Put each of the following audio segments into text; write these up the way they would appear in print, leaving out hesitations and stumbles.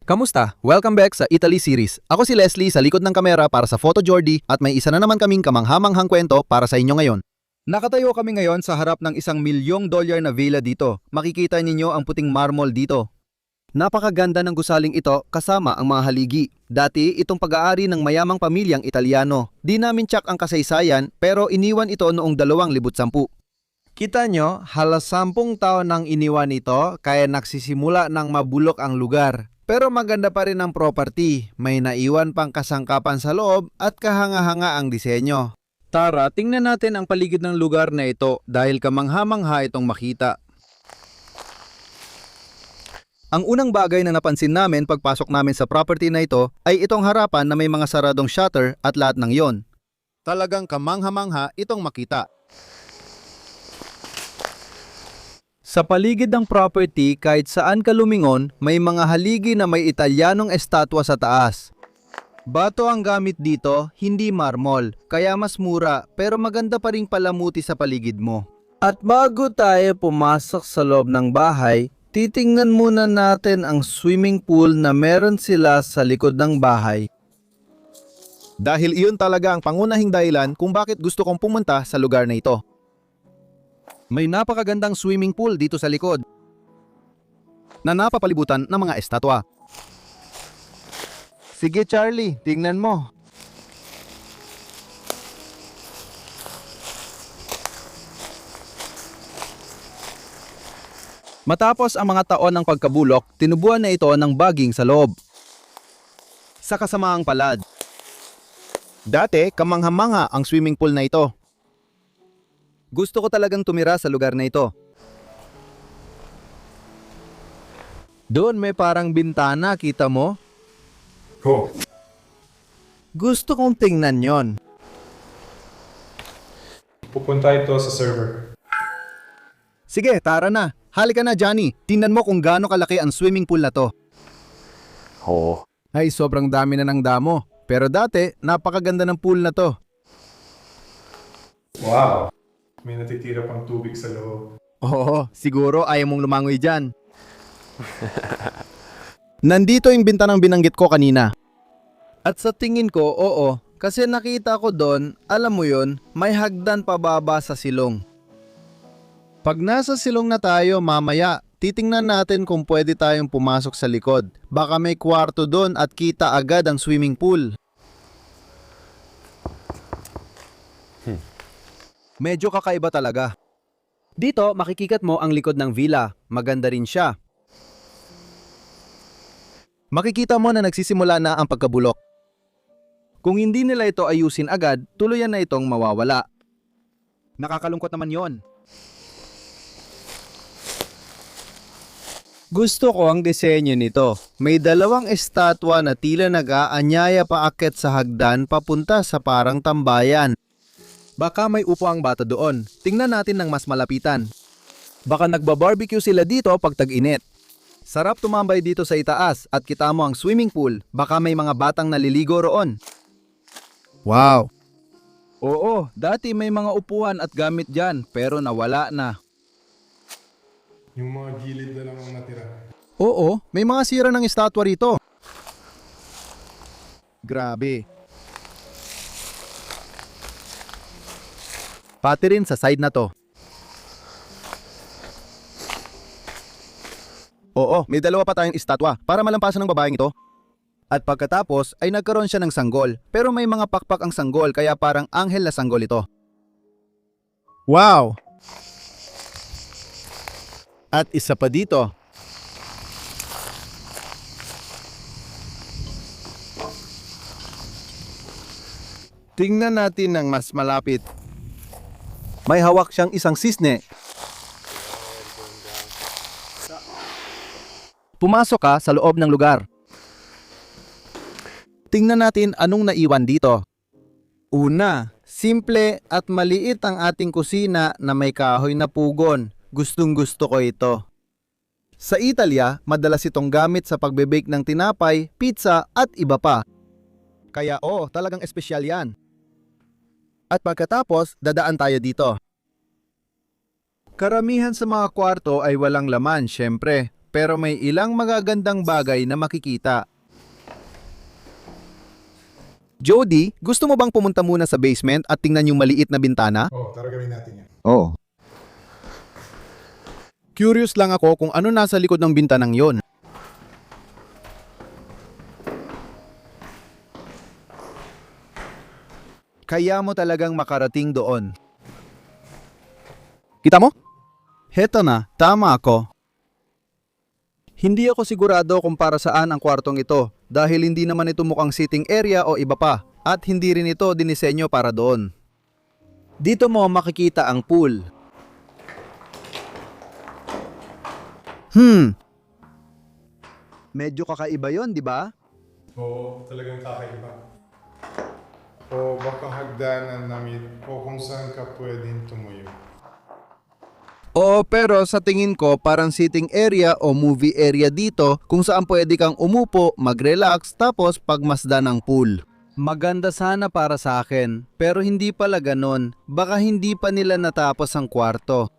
Kamusta? Welcome back sa Italy series. Ako si Leslie sa likod ng kamera para sa Photo Jordi at may isa na naman kaming kamanghamanghang kwento para sa inyo ngayon. Nakatayo kami ngayon sa harap ng $1,000,000 na villa dito. Makikita ninyo ang puting marmol dito. Napakaganda ng gusaling ito kasama ang mga haligi. Dati itong pag-aari ng mayamang pamilyang Italiano. Di namin tsak ang kasaysayan pero iniwan ito noong 2010. Kita nyo, halos 10 taon nang iniwan ito kaya nagsisimula ng mabulok ang lugar. Pero maganda pa rin ang property, may naiwan pang kasangkapan sa loob at kahanga-hanga ang disenyo. Tara, tingnan natin ang paligid ng lugar na ito dahil kamangha-mangha itong makita. Ang unang bagay na napansin namin pagpasok namin sa property na ito ay itong harapan na may mga saradong shutter at lahat ng yon. Talagang kamangha-mangha itong makita. Sa paligid ng property, kahit saan ka lumingon, may mga haligi na may Italianong estatwa sa taas. Bato ang gamit dito, hindi marmol, kaya mas mura pero maganda pa ring palamuti sa paligid mo. At bago tayo pumasok sa loob ng bahay, titingnan muna natin ang swimming pool na meron sila sa likod ng bahay. Dahil iyon talaga ang pangunahing dahilan kung bakit gusto kong pumunta sa lugar na ito. May napakagandang swimming pool dito sa likod na napapalibutan ng mga estatwa. Sige Charlie, tingnan mo. Matapos ang mga taon ng pagkabulok, tinubuan na ito ng baging sa loob. Sa kasamaang palad. Dati, kamangha-mangha ang swimming pool na ito. Gusto ko talagang tumira sa lugar na ito. Doon may parang bintana, kita mo? Cool. Gusto kong tingnan yon. Pupunta ito sa server. Sige, tara na. Halika na, Johnny. Tingnan mo kung gaano kalaki ang swimming pool na to. Oh. Ay, sobrang dami na ng damo. Pero dati, napakaganda ng pool na to. Wow. May natitira pang tubig sa loob. Oo, siguro ayaw mong lumangoy dyan. Nandito yung bintanang binanggit ko kanina. At sa tingin ko, oo, kasi nakita ko doon, alam mo yon, may hagdan pababa sa silong. Pag nasa silong na tayo mamaya, titingnan natin kung pwede tayong pumasok sa likod. Baka may kwarto doon at kita agad ang swimming pool. Medyo kakaiba talaga. Dito makikikat mo ang likod ng villa. Maganda rin siya. Makikita mo na nagsisimula na ang pagkabulok. Kung hindi nila ito ayusin agad, tuluyan na itong mawawala. Nakakalungkot naman yon. Gusto ko ang disenyo nito. May dalawang estatwa na tila nag-aanyaya paakyat sa hagdan papunta sa parang tambayan. Baka may upo ang bata doon. Tingnan natin ng mas malapitan. Baka nagba-barbecue sila dito pag tag-init. Sarap tumambay dito sa itaas at kita mo ang swimming pool. Baka may mga batang naliligo roon. Wow! Oo, dati may mga upuan at gamit dyan pero nawala na. Yung mga gilid na lang ang natira. Oo, may mga sira ng estatwa rito. Grabe. Pati rin sa side na to. Oo, may dalawa pa tayong estatwa para malampasan ng babaeng ito. At pagkatapos ay nagkaroon siya ng sanggol, pero may mga pakpak ang sanggol kaya parang anghel na sanggol ito. Wow! At isa pa dito. Tingnan natin ng mas malapit. May hawak siyang isang sisne. Pumasok ka sa loob ng lugar. Tingnan natin anong naiwan dito. Una, simple at maliit ang ating kusina na may kahoy na pugon. Gustong-gusto ko ito. Sa Italia, madalas itong gamit sa pagbe-bake ng tinapay, pizza at iba pa. Kaya talagang espesyal yan. At pagkatapos, dadaan tayo dito. Karamihan sa mga kwarto ay walang laman, syempre. pero may ilang magagandang bagay na makikita. Jody, gusto mo bang pumunta muna sa basement at tingnan yung maliit na bintana? Oo, tara gawin natin yan. Oo. Curious lang ako kung ano nasa likod ng bintanang yon. Kaya mo talagang makarating doon. Kita mo? Heto na, tama ako. Hindi ako sigurado kung para saan ang kwartong ito dahil hindi naman ito mukhang sitting area o iba pa at hindi rin ito dinisenyo para doon. Dito mo makikita ang pool. Medyo kakaiba yon, di ba? Oo, talagang kakaiba. O baka hagdanan namin o kung saan ka pwedeng tumuyo. Oo, pero sa tingin ko parang sitting area o movie area dito kung saan pwede kang umupo, mag-relax tapos pagmasdan ng pool. Maganda sana para sa akin, pero hindi pala ganon. Baka hindi pa nila natapos ang kwarto.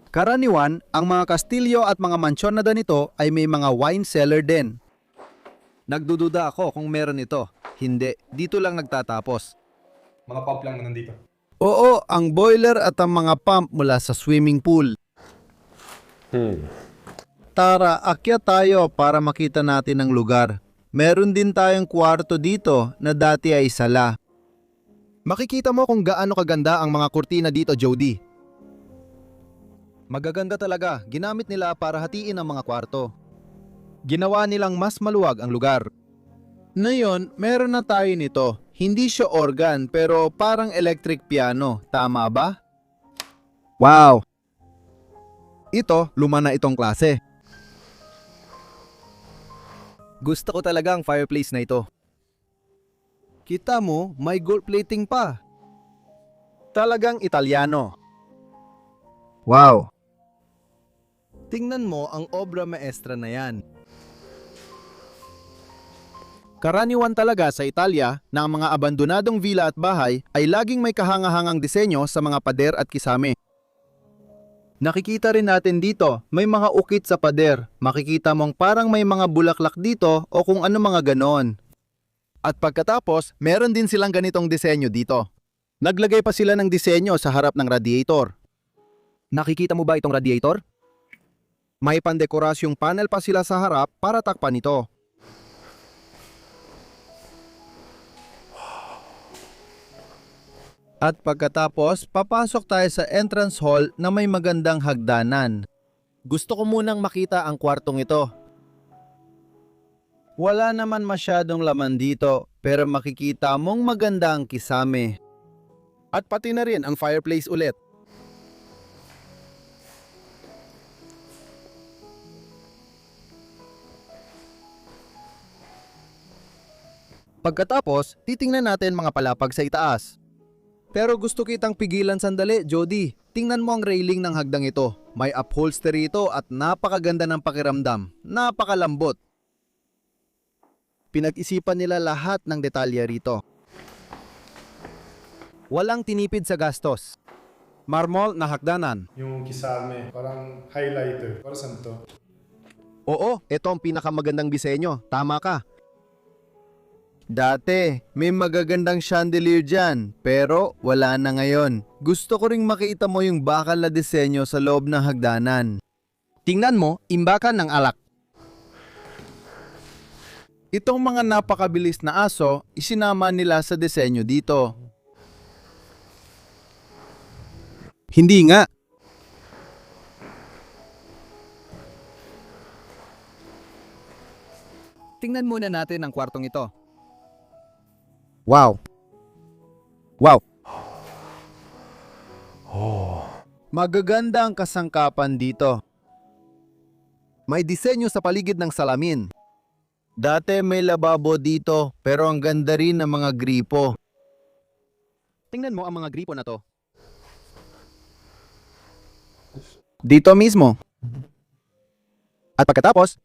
Karaniwan, ang mga kastilyo at mga mansyon na ganito ay may mga wine cellar din. Nagdududa ako kung meron ito. Hindi, dito lang nagtatapos. Mga pump lang na nandito. Oo, ang boiler at ang mga pump mula sa swimming pool. Tara, akyat tayo para makita natin ang lugar. Meron din tayong kwarto dito na dati ay sala. Makikita mo kung gaano kaganda ang mga kurtina dito, Jody. Magaganda talaga, ginamit nila para hatiin ang mga kwarto. Ginawa nilang mas maluwag ang lugar. Ngayon, meron na tayo nito. Hindi siya organ pero parang electric piano, tama ba? Wow! Ito, luma na itong klase. Gusto ko talaga ang fireplace na ito. Kita mo, may gold plating pa. Talagang Italiano. Wow! Tingnan mo ang obra maestra na yan. Karaniwan talaga sa Italia na ang mga abandonadong villa at bahay ay laging may kahangahangang disenyo sa mga pader at kisame. Nakikita rin natin dito, may mga ukit sa pader. Makikita mong parang may mga bulaklak dito o kung ano mga ganon. At pagkatapos, meron din silang ganitong disenyo dito. Naglagay pa sila ng disenyo sa harap ng radiator. Nakikita mo ba itong radiator? May pandekorasyong panel pa sila sa harap para takpan ito. At pagkatapos, papasok tayo sa entrance hall na may magandang hagdanan. Gusto ko munang makita ang kwartong ito. Wala naman masyadong laman dito, pero makikita mong maganda ang kisame. At pati na rin ang fireplace ulit. Pagkatapos, titingnan natin mga palapag sa itaas. Pero gusto kitang pigilan sandali, Jody. Tingnan mo ang railing ng hagdang ito. May upholstery ito at napakaganda ng pakiramdam. Napakalambot. Pinag-isipan nila lahat ng detalye rito. Walang tinipid sa gastos. Marmol na hagdanan. Yung kisame, parang highlighter. Para saan to? Oo, ito ang pinakamagandang disenyo. Tama ka. Dati, may magagandang chandelier dyan, pero wala na ngayon. Gusto ko ring makita mo yung bakal na disenyo sa loob ng hagdanan. Tingnan mo, imbakan ng alak. Itong mga napakabilis na aso, isinama nila sa disenyo dito. Hindi nga. Tingnan muna natin ang kwartong ito. Wow. Wow. Magaganda ang kasangkapan dito. May disenyo sa paligid ng salamin. Dati may lababo dito, pero ang ganda rin ng mga gripo. Tingnan mo ang mga gripo na to. Dito mismo. At pagkatapos,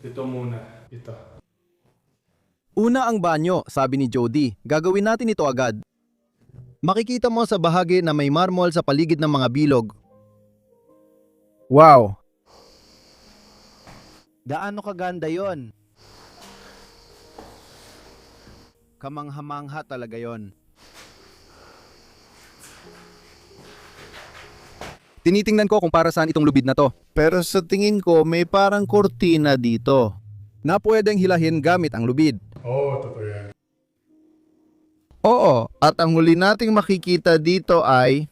Ito muna. Ito. una ang banyo, sabi ni Jody. Gagawin natin ito agad. Makikita mo sa bahagi na may marmol sa paligid ng mga bilog. Wow! Gaano kaganda yon? Kamangha-mangha talaga yon. Tinitingnan ko kung para saan itong lubid na to. Pero sa tingin ko may parang kortina dito na pwedeng hilahin gamit ang lubid. Oo, totoo yan. Oo, at ang huli nating makikita dito ay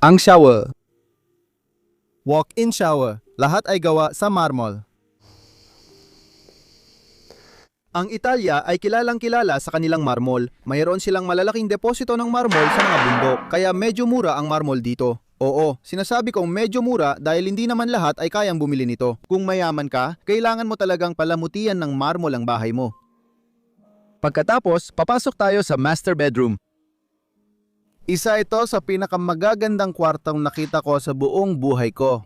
ang shower. Walk-in shower. Lahat ay gawa sa marmol. Ang Italia ay kilalang-kilala sa kanilang marmol. Mayroon silang malalaking deposito ng marmol sa mga bundok, kaya medyo mura ang marmol dito. Oo, sinasabi kong medyo mura dahil hindi naman lahat ay kayang bumili nito. Kung mayaman ka, kailangan mo talagang palamutian ng marmol ang bahay mo. Pagkatapos, papasok tayo sa master bedroom. Isa ito sa pinakamagagandang kwartong nakita ko sa buong buhay ko.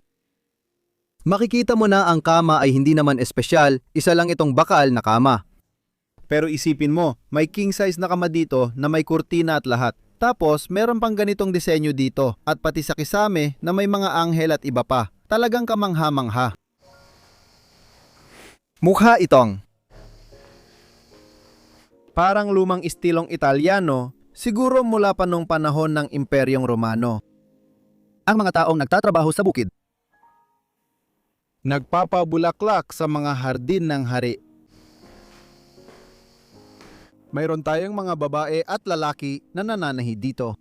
Makikita mo na ang kama ay hindi naman espesyal, isa lang itong bakal na kama. Pero isipin mo, may king size na kama dito na may kurtina at lahat. Tapos, meron pang ganitong disenyo dito at pati sa kisame na may mga anghel at iba pa. Talagang kamangha-mangha. Mukha itong parang lumang istilong Italiano, siguro mula pa nung panahon ng Imperyong Romano. Ang mga taong nagtatrabaho sa bukid nagpapabulaklak sa mga hardin ng hari. Mayroon tayong mga babae at lalaki na nananahi dito.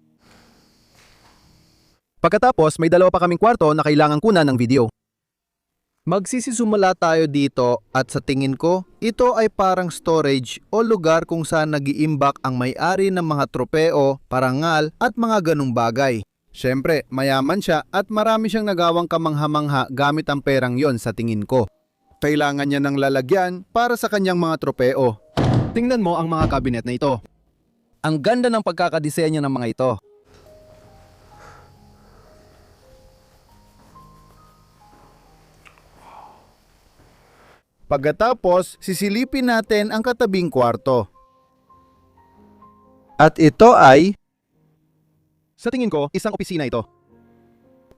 Pagkatapos, may dalawa pa kaming kwarto na kailangan kunan ng video. Magsisisumula tayo dito at sa tingin ko, ito ay parang storage o lugar kung saan nag-iimbak ang may-ari ng mga tropeo, parangal at mga ganung bagay. Siyempre, mayaman siya at marami siyang nagawang kamangha-mangha gamit ang perang yon sa tingin ko. Kailangan niya ng lalagyan para sa kanyang mga tropeo. Tingnan mo ang mga kabinet na ito. Ang ganda ng pagkakadisenyo ng mga ito. Pagkatapos, sisilipin natin ang katabing kwarto. At ito ay sa tingin ko, isang opisina ito.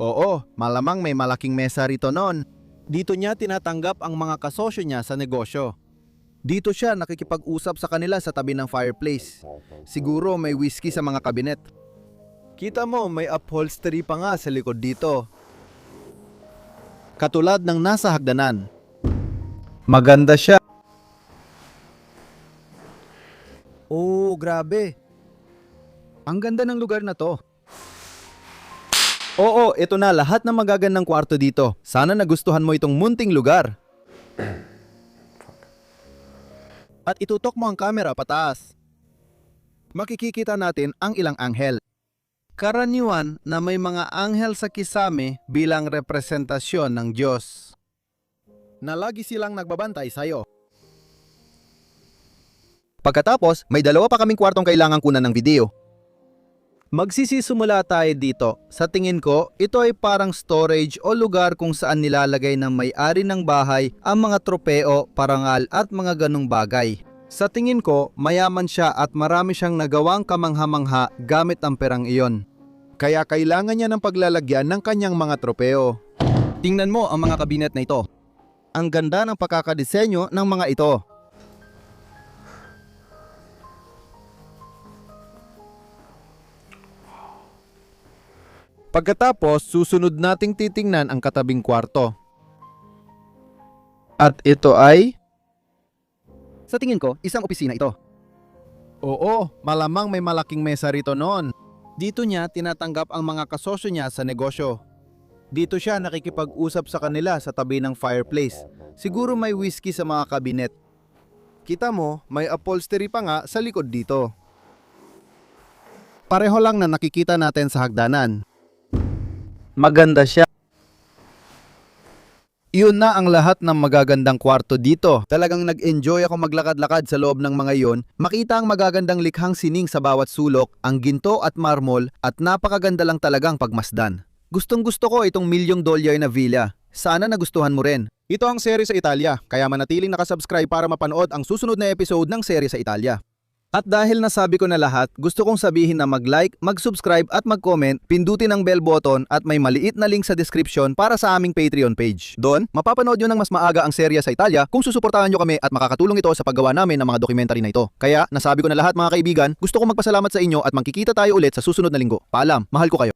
Oo, malamang may malaking mesa rito noon. Dito niya tinatanggap ang mga kasosyo niya sa negosyo. Dito siya nakikipag-usap sa kanila sa tabi ng fireplace. Siguro may whiskey sa mga kabinet. Kita mo, may upholstery pa nga sa likod dito. Katulad ng nasa hagdanan. Maganda siya. Oh, grabe. Ang ganda ng lugar na to. Oo, ito na lahat ng magagandang kwarto dito. Sana nagustuhan mo itong munting lugar. At itutok mo ang kamera pataas. Makikita natin ang ilang anghel. Karaniwan na may mga anghel sa kisame bilang representasyon ng Diyos, na lagi silang nagbabantay sa'yo. Pagkatapos, may dalawa pa kaming kwartong kailangan kunan ng video. Magsisisimula tayo dito. Sa tingin ko, ito ay parang storage o lugar kung saan nilalagay ng may-ari ng bahay ang mga tropeo, parangal at mga ganong bagay. Sa tingin ko, mayaman siya at marami siyang nagawang kamangha-mangha gamit ang perang iyon. Kaya kailangan niya ng paglalagyan ng kanyang mga tropeo. Tingnan mo ang mga kabinet na ito. Ang ganda ng pagkakadisenyo ng mga ito. Pagkatapos, susunod nating titingnan ang katabing kwarto. At ito ay sa tingin ko, isang opisina ito. Oo, malamang may malaking mesa rito noon. Dito niya tinatanggap ang mga kasosyo niya sa negosyo. Dito siya nakikipag-usap sa kanila sa tabi ng fireplace. Siguro may whiskey sa mga kabinet. Kita mo, may upholstery pa nga sa likod dito. Pareho lang na nakikita natin sa hagdanan. Maganda siya. Iyon na ang lahat ng magagandang kwarto dito. Talagang nag-enjoy ako maglakad-lakad sa loob ng mga iyon. Makita ang magagandang likhang sining sa bawat sulok, ang ginto at marmol, at napakaganda lang talagang pagmasdan. Gustong-gusto ko itong $1,000,000 na villa. Sana nagustuhan mo rin. Ito ang serye sa Italia, kaya manatiling nakasubscribe para mapanood ang susunod na episode ng serye sa Italia. At dahil nasabi ko na lahat, gusto kong sabihin na mag-like, mag-subscribe at mag-comment, pindutin ang bell button at may maliit na link sa description para sa aming Patreon page. Doon, mapapanood nyo ng mas maaga ang serya sa Italia kung susuportahan nyo kami at makakatulong ito sa paggawa namin ng mga dokumentary na ito. Kaya, nasabi ko na lahat mga kaibigan, gusto kong magpasalamat sa inyo at magkikita tayo ulit sa susunod na linggo. Paalam, mahal ko kayo.